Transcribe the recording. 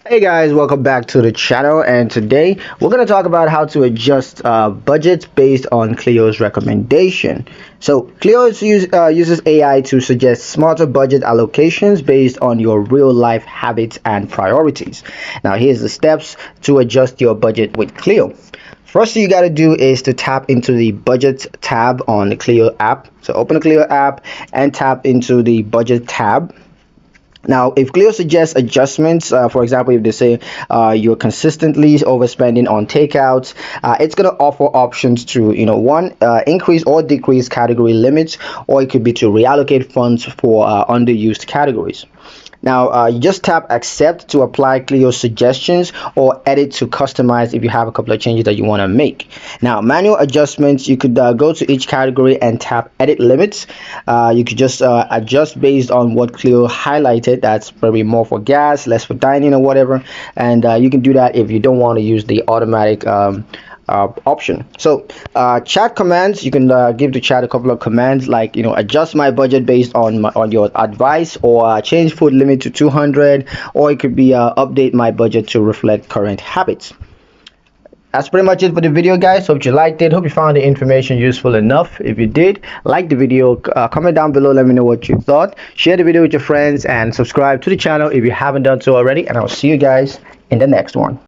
Hey guys, welcome back to the channel, and today we're going to talk about how to adjust budgets based on Cleo's recommendation. So Cleo's uses AI to suggest smarter budget allocations based on your real life habits and priorities. Now here's the steps to adjust your budget with Cleo. First thing you got to do is to tap into the budget tab on the Cleo app. So open the Cleo app and tap into the budget tab. Now, if Cleo suggests adjustments, for example, if they say you're consistently overspending on takeouts, it's going to offer options to, one, increase or decrease category limits, or it could be to reallocate funds for underused categories. Now, you just tap accept to apply Cleo's suggestions or edit to customize if you have a couple of changes that you want to make. Now, manual adjustments, you could go to each category and tap edit limits. You could just adjust based on what Cleo highlighted. That's probably more for gas, less for dining or whatever. And you can do that if you don't want to use the automatic option. So chat commands, you can give the chat a couple of commands like adjust my budget based on your advice, or change food limit to 200, or it could be update my budget to reflect current habits. That's pretty much it for the video, guys. Hope you liked it. Hope you found the information useful enough. If you did, like the video, comment down below, let me know what you thought. Share the video with your friends and subscribe to the channel if you haven't done so already, and I'll see you guys in the next one.